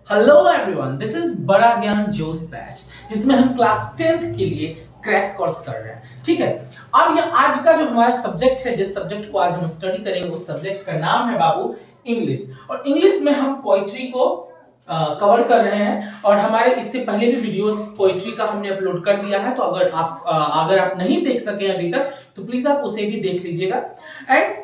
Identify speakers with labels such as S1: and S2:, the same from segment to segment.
S1: Hello everyone, this is बड़ा ज्ञान जोश बैच जिसमें हम क्लास 10th के लिए क्रैश कोर्स कर रहे हैं। ठीक है। अब ये आज का जो हमारा सब्जेक्ट है, जिस सब्जेक्ट को आज हम स्टडी करेंगे उस सब्जेक्ट का नाम है बाबू इंग्लिश। और इंग्लिश में हम पोइट्री को कवर कर रहे हैं और हमारे इससे पहले भी वीडियोस पोइट्री का हमने अपलोड कर दिया है। तो अगर आप नहीं देख सके अभी तक तो प्लीज आप उसे भी देख लीजिएगा। एंड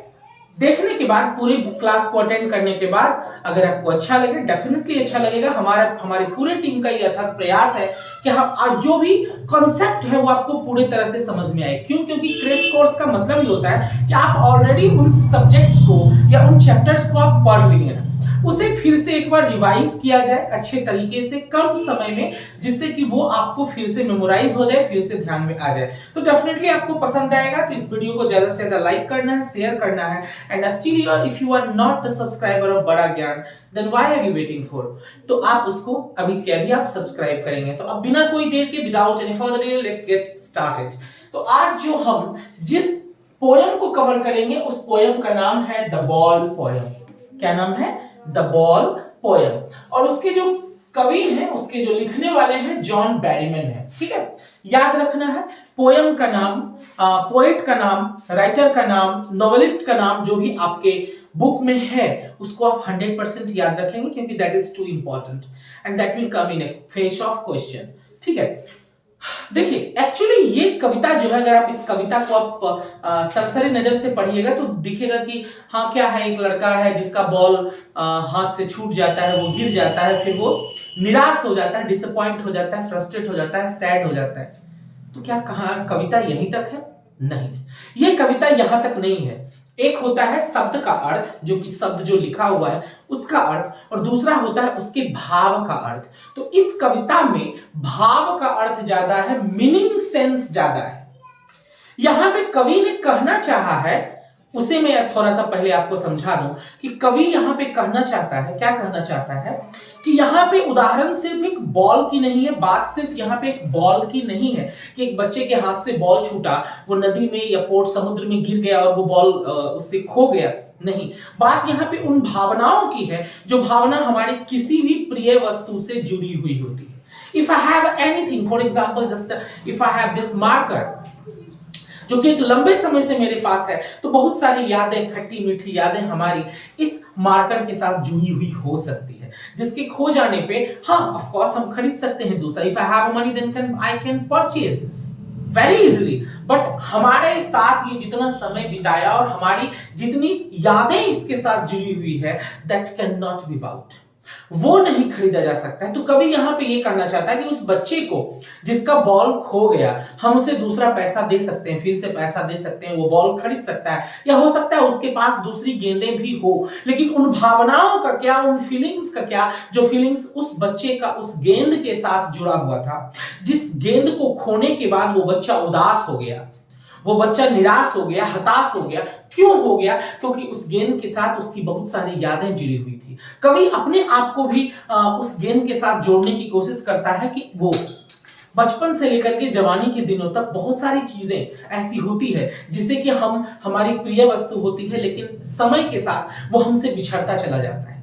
S1: देखने के बाद पूरी क्लास को अटेंड करने के बाद अगर आपको अच्छा लगे, डेफिनेटली अच्छा लगेगा। हमारे पूरे टीम का ये अथक प्रयास है कि हम आज जो भी कॉन्सेप्ट है वो आपको पूरी तरह से समझ में आए। क्यों? क्योंकि क्रैश कोर्स का मतलब ये होता है कि आप ऑलरेडी उन सब्जेक्ट्स को या उन चैप्टर्स को आप पढ़ लिए हैं, उसे फिर से एक बार रिवाइज किया जाए अच्छे तरीके से कम समय में, जिससे कि वो आपको फिर से मेमोराइज हो जाए, फिर से ध्यान में आ जाए। तो डेफिनेटली आपको पसंद आएगा। तो इस वीडियो को ज्यादा से ज्यादा लाइक करना है, शेयर करना है। And still if you are not the subscriber of Bada Gyan, then why are you waiting for? तो आप उसको अभी क्या भी आप सब्सक्राइब करेंगे। तो अब बिना कोई देर के, without any further delay, let's get started. तो आज जो हम जिस पोयम को कवर करेंगे उस पोयम का नाम है द बॉल पोयम। क्या नाम है? The ball poem. और उसके जो कवि हैं, उसके जो लिखने वाले हैं, जॉन बैरीमैन है। ठीक है, याद रखना है पोयम का नाम, पोएट का नाम, राइटर का नाम, नॉवेलिस्ट का नाम जो भी आपके बुक में है उसको आप 100% याद रखेंगे, क्योंकि that is two important and that will come in A face of question. ठीक है। देखिए, एक्चुअली ये कविता जो है, अगर आप इस कविता को आप सरसरी नजर से पढ़िएगा तो दिखेगा कि हाँ क्या है, एक लड़का है जिसका बॉल हाथ से छूट जाता है, वो गिर जाता है, फिर वो निराश हो जाता है, डिसअपॉइंट हो जाता है, फ्रस्ट्रेट हो जाता है, सैड हो जाता है। तो क्या कविता यहीं तक है? नहीं, ये कविता यहां तक नहीं है। एक होता है शब्द का अर्थ, जो कि शब्द जो लिखा हुआ है उसका अर्थ, और दूसरा होता है उसके भाव का अर्थ। तो इस कविता में भाव का अर्थ ज्यादा है, मीनिंग सेंस ज्यादा है। यहां पे कवि ने कहना चाहा है, उसे मैं थोड़ा सा पहले आपको समझा दूं कि कवि यहां पे कहना चाहता है, क्या कहना चाहता है कि यहां पे उदाहरण सिर्फ एक बॉल की नहीं है, बात सिर्फ यहां पे एक बॉल की नहीं है कि एक बच्चे के हाथ से बॉल छूटा, वो नदी में या पोर्ट समुद्र में गिर गया और वो बॉल उससे खो गया। नहीं, बात यहां पे उन भावनाओं की है जो भावना हमारी किसी भी प्रिय वस्तु से जुड़ी हुई होती है। If I have anything, for example just if I have this marker जो कि एक लंबे समय से मेरे पास है, तो बहुत सारी यादें, खट्टी मीठी यादें हमारी इस मार्कर के साथ जुड़ी हुई हो सकती है, जिसके खो जाने पे हाँ ऑफ कोर्स हम खरीद सकते हैं दूसरा। If I have money then I can purchase very easily. But हमारे साथ ये जितना समय बिताया और हमारी जितनी यादें इसके साथ जुड़ी हुई है, that can not be bought, वो नहीं खरीदा जा सकता है। तो कवि यहां पे ये कहना चाहता है कि उस बच्चे को जिसका बॉल खो गया, हम उसे दूसरा पैसा दे सकते हैं, फिर से पैसा दे सकते हैं, वो बॉल खरीद सकता है, या हो सकता है उसके पास दूसरी गेंदें भी हो, लेकिन उन भावनाओं का क्या, उन फीलिंग्स का क्या, जो फीलिंग्स उस बच्चे का उस गेंद के साथ जुड़ा हुआ था, जिस गेंद को खोने के बाद वो बच्चा उदास हो गया, वो बच्चा निराश हो गया, हताश हो गया। क्यों हो गया? क्योंकि उस गेंद के साथ उसकी बहुत सारी यादें जुड़ी हुई थी। कवि अपने आप को भी उस गेंद के साथ जोड़ने की कोशिश करता है कि वो बचपन से लेकर के जवानी के दिनों तक बहुत सारी चीजें ऐसी होती है जिसे कि हम, हमारी प्रिय वस्तु होती है, लेकिन समय के साथ वो हमसे बिछड़ता चला जाता है।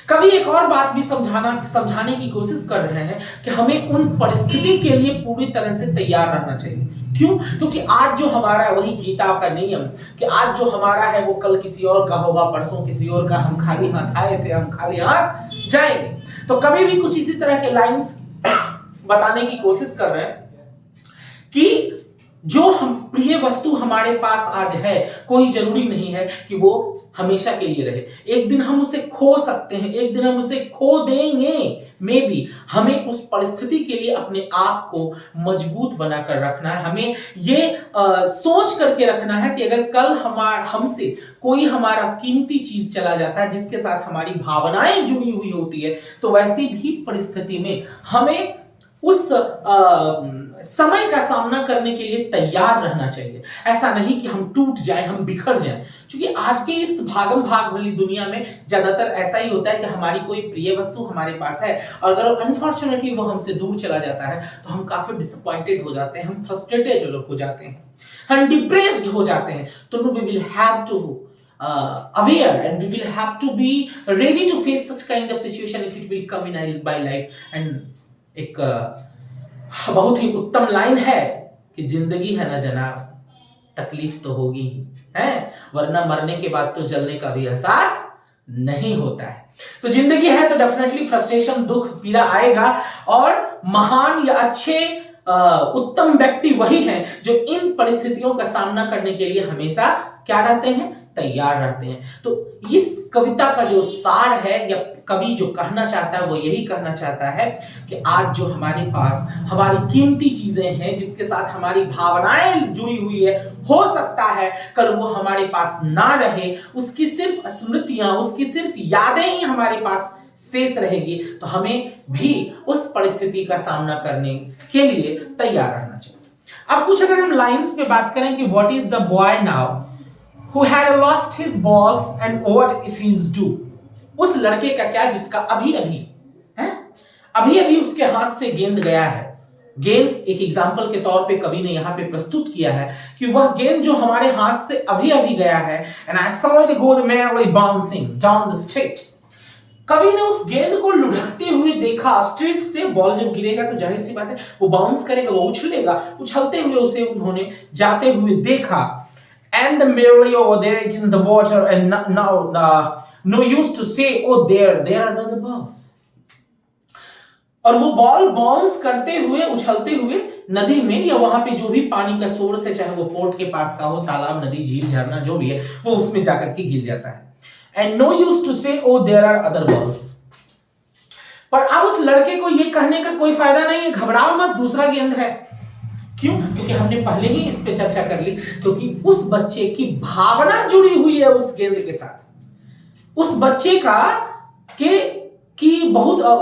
S1: कवि एक और बात भी समझाने की कोशिश कर रहे हैं कि हमें उन परिस्थिति के लिए पूरी तरह से तैयार रहना चाहिए। क्यों? क्योंकि आज जो हमारा, वही गीता का नियम कि आज जो हमारा है वो कल किसी और का होगा, परसों किसी और का। हम खाली हाथ आए थे, हम खाली हाथ जाएंगे। तो कभी भी कुछ इसी तरह के लाइंस बताने की कोशिश कर रहे हैं कि जो हम प्रिय वस्तु हमारे पास आज है, कोई जरूरी नहीं है कि वो हमेशा के लिए रहे। एक दिन हम उसे खो सकते हैं, एक दिन हम उसे खो देंगे। मे बी हमें उस परिस्थिति के लिए अपने आप को मजबूत बनाकर रखना है। हमें ये सोच करके रखना है कि अगर कल हमसे कोई हमारा कीमती चीज चला जाता है, जिसके साथ हमारी भावनाएं जुड़ी हुई होती है, तो वैसी भी परिस्थिति में हमें उस समय का सामना करने के लिए तैयार रहना चाहिए। ऐसा नहीं कि हम टूट जाएं, हम बिखर जाएं। क्योंकि आज के इस भागम भाग वाली दुनिया में ज्यादातर ऐसा ही होता है कि हमारी कोई प्रिय वस्तु हमारे पास है और अगर अनफॉर्चुनेटली वो हमसे दूर चला जाता है तो हम काफी डिसअपॉइंटेड हो जाते हैं, हम फ्रस्ट्रेटेड हो जाते हैं, हम डिप्रेस्ड हो जाते हैं। तो we will have to aware, and we will have to be ready to face such kind of situation if it will come in by life. And एक बहुत ही उत्तम लाइन है कि जिंदगी है ना जनाब, तकलीफ तो होगी ही है, वरना मरने के बाद तो जलने का भी एहसास नहीं होता है। तो जिंदगी है तो डेफिनेटली फ्रस्ट्रेशन, दुख, पीड़ा आएगा, और महान या अच्छे उत्तम व्यक्ति वही हैं जो इन परिस्थितियों का सामना करने के लिए हमेशा क्या रहते हैं, तैयार रहते हैं। तो इस कविता का जो सार है, या कवि जो कहना चाहता है, वो यही कहना चाहता है कि आज जो हमारे पास हमारी कीमती चीजें हैं, जिसके साथ हमारी भावनाएं जुड़ी हुई है, हो सकता है कल वो हमारे पास ना रहे, उसकी सिर्फ स्मृतियां, उसकी सिर्फ यादें ही हमारे पास शेष रहेगी। तो हमें भी उस परिस्थिति का सामना करने के लिए तैयार रहना चाहिए। अब कुछ अगर हम लाइंस पे बात करें कि what is the boy now who had lost his balls and what if he's due, उस लड़के का क्या जिसका अभी अभी उसके हाथ से गेंद गया है। गेंद एक एग्जांपल के तौर पे कवि ने यहाँ पे प्रस्तुत किया है कि वह गेंद जो हमारे हाथ से अभी गया है, and I saw it go merrily bouncing down the street, कवि ने उस गेंद को लुढ़कते हुए देखा। स्ट्रीट से बॉल जब गिरेगा तो जाहिर सी बात है वो बाउंस करेगा, वो उछलेगा, उछलते हुए उसे उन्होंने जाते हुए देखा। And the merrily over there it's in the water, and now no use to say oh there are the balls, और वो बॉल बाउंस करते हुए, उछलते हुए नदी में, या वहां पे जो भी पानी का सोर्स है, चाहे वो पोर्ट के पास का हो, तालाब, नदी, झील, झरना जो भी है, वो उसमें जाकर के गिर जाता है। And no use to say oh there are other balls, पर अब उस लड़के को ये कहने का कोई फायदा नहीं है, घबराओ मत, दूसरा गेंद है। क्यों? क्योंकि हमने पहले ही इस पे चर्चा कर ली, क्योंकि उस बच्चे की भावना जुड़ी हुई है उस गेंद के साथ। उस बच्चे का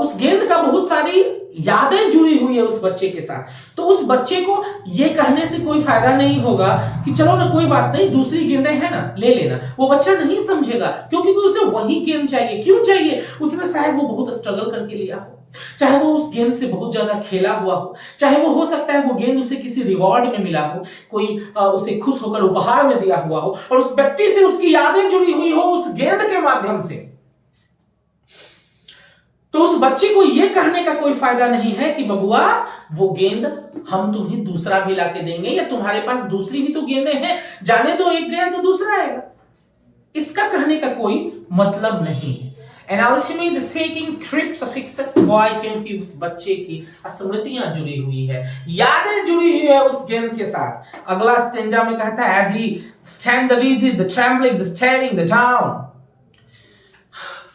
S1: उस गेंद का बहुत सारी यादें जुड़ी हुई है उस बच्चे के साथ। तो उस बच्चे को ये कहने से कोई फायदा नहीं होगा कि चलो ना कोई बात नहीं, दूसरी गेंदें हैं ना, ले लेना। वो बच्चा नहीं समझेगा, क्योंकि उसे वही गेंद चाहिए। क्यों चाहिए? उसने शायद वो बहुत स्ट्रगल करके लिया हो, चाहे वो उस गेंद से बहुत ज्यादा खेला हुआ हो, चाहे वो हो सकता है वो गेंद उसे किसी रिवॉर्ड में मिला हो, कोई उसे खुश होकर उपहार में दिया हुआ हो, और उस व्यक्ति से उसकी यादें जुड़ी हुई हो उस गेंद के माध्यम से। तो उस बच्चे को यह कहने का कोई फायदा नहीं है कि बबुआ वो गेंद हम तुम्हें दूसरा भी लाके देंगे, या तुम्हारे पास दूसरी भी तो गेंदें हैं, जाने दो, एक गया तो दूसरा आएगा। इसका कहने का कोई मतलब नहीं है। And ultimately the shaking crips fixes the boy, क्योंकि उस बच्चे की स्मृतियां जुड़ी हुई है, यादें जुड़ी हुई है उस गेंद के साथ। अगला स्टेंजा में कहता है as he stand the rigid, the trembling, the staring, the down,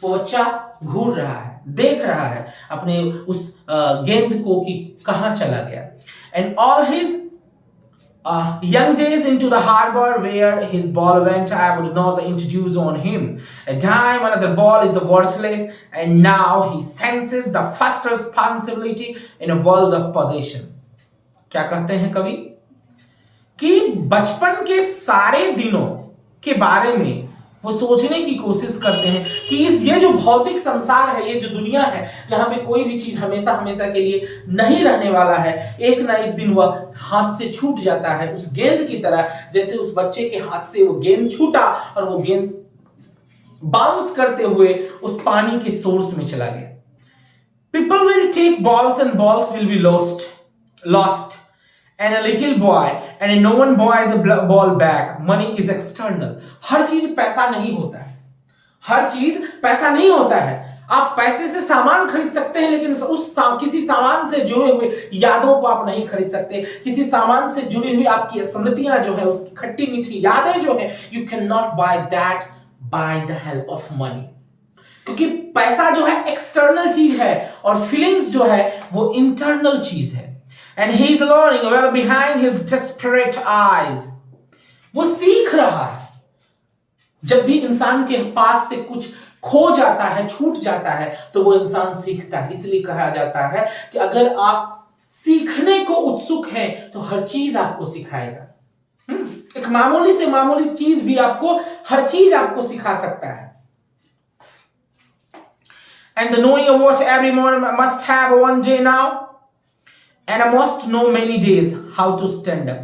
S1: वो बच्चा घूर रहा है, देख रहा है अपने उस गेंद को कि कहां चला गया। And all his young days into the harbor where his ball went, I would not introduce on him. A time another ball is the worthless, and now he senses the first responsibility in a world of possession. क्या कहते हैं कवि? कि बचपन के सारे दिनों के बारे में वो सोचने की कोशिश करते हैं कि ये जो भौतिक संसार है, ये जो दुनिया है, यहाँ पे कोई भी चीज हमेशा हमेशा के लिए नहीं रहने वाला है। एक ना एक दिन वह हाथ से छूट जाता है, उस गेंद की तरह जैसे उस बच्चे के हाथ से वो गेंद छूटा और वो गेंद बाउंस करते हुए उस पानी के सोर्स में चला गया। People will take balls and balls will be lost. And a little boy and no one buys a ball back. Money is external. हर चीज पैसा नहीं होता है, हर चीज पैसा नहीं होता है। आप पैसे से सामान खरीद सकते हैं, लेकिन किसी सामान से जुड़े हुए यादों को आप नहीं खरीद सकते। किसी सामान से जुड़ी हुई आपकी स्मृतियां जो है, उसकी खट्टी मीठी यादें जो है, you cannot buy that by the help of money. क्योंकि पैसा जो है एक्सटर्नल चीज है और फीलिंग्स जो है वो इंटरनल चीज है। And he is learning well behind his desperate eyes. वो सीख रहा है। जब भी इंसान के पास से कुछ खो जाता है, छूट जाता है, तो वो इंसान सीखता है। इसलिए कहा जाता है कि अगर आप सीखने को उत्सुक हैं तो हर चीज आपको सिखाएगा। एक मामूली से मामूली चीज भी आपको, हर चीज आपको सिखा सकता है। And the knowing of what every morning must have one day now, and I must know many days how to stand up.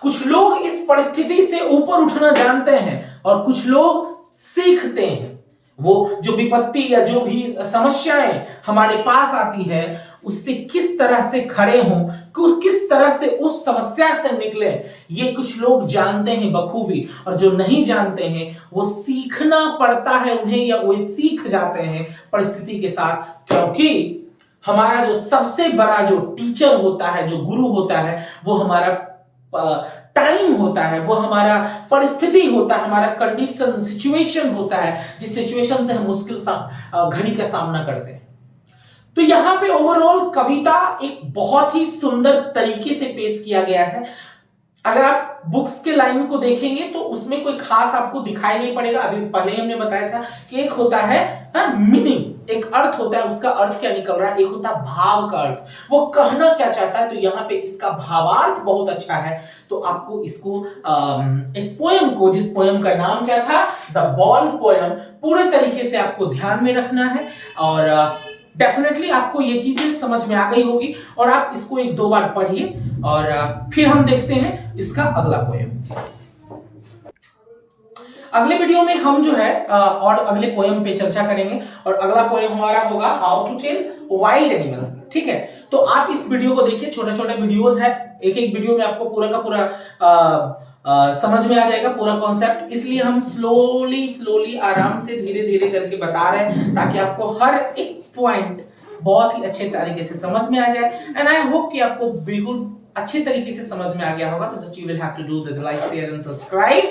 S1: कुछ लोग इस परिस्थिति से ऊपर उठना जानते हैं, और कुछ लोग सीखते हैं। वो जो विपत्ति या जो भी समस्याएं हमारे पास आती है उससे किस तरह से खड़े हों, किस तरह से उस समस्या से निकले, ये कुछ लोग जानते हैं बखूबी, और जो नहीं जानते हैं वो सीखना पड़ता है उन्हें, या वो सीख जाते हैं परिस्थिति के साथ। क्योंकि हमारा जो सबसे बड़ा जो टीचर होता है, जो गुरु होता है, वो हमारा टाइम होता है, वो हमारा परिस्थिति होता है, हमारा कंडीशन, सिचुएशन होता है, जिस सिचुएशन से हम मुश्किल घड़ी का सामना करते हैं। तो यहां पे ओवरऑल कविता एक बहुत ही सुंदर तरीके से पेश किया गया है। अगर आप बुक्स के लाइन को देखेंगे तो उसमें कोई खास आपको दिखाई नहीं पड़ेगा। अभी पहले हमने बताया था कि एक होता है मीनिंग, एक अर्थ होता है, उसका अर्थ क्या निकल रहा है, एक होता है भाव का अर्थ, वो कहना क्या चाहता है। तो यहाँ पे इसका भावार्थ बहुत अच्छा है। तो आपको इसको इस पोयम को, जिस पोयम का नाम क्या था, द बॉल पोयम, पूरे तरीके से आपको ध्यान में रखना है और डेफिनेटली आपको ये चीजें समझ में आ गई होगी। और आप इसको एक दो बार पढ़िए और फिर हम देखते हैं इसका अगला पोयम। अगले वीडियो में हम जो है और अगले पोयम पे चर्चा करेंगे और अगला पोयम हमारा होगा how to tell wild animals. ठीक है, तो आप इस वीडियो को देखिए, छोटे छोटे वीडियोस है, एक एक वीडियो में आपको पूरा का पूरा समझ में आ जाएगा पूरा कॉन्सेप्ट। इसलिए हम स्लोली आराम से धीरे धीरे करके बता रहे हैं ताकि आपको हर एक पॉइंट बहुत ही अच्छे तरीके से समझ में आ जाए। एंड आई होप कि आपको बिल्कुल अच्छे तरीके से समझ में आ गया होगा। तो just you will have to do the like, share and subscribe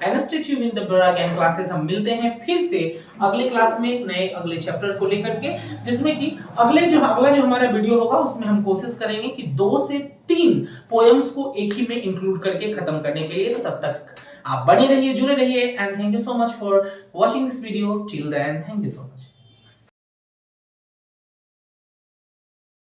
S1: and stay tuned in the Bada Gyan classes. हम मिलते हैं फिर से अगले क्लास में नए अगले चैप्टर को लेकर के, जिसमें कि अगला जो हमारा वीडियो होगा उसमें हम कोशिश करेंगे कि 2 से 3 पोएम्स को एक ही में इंक्लूड करके खत्म करने के लिए। तो तब तक आप बने रहिए, जुड़े रहिए and thank you so much for watching this video till then. Thank you so much.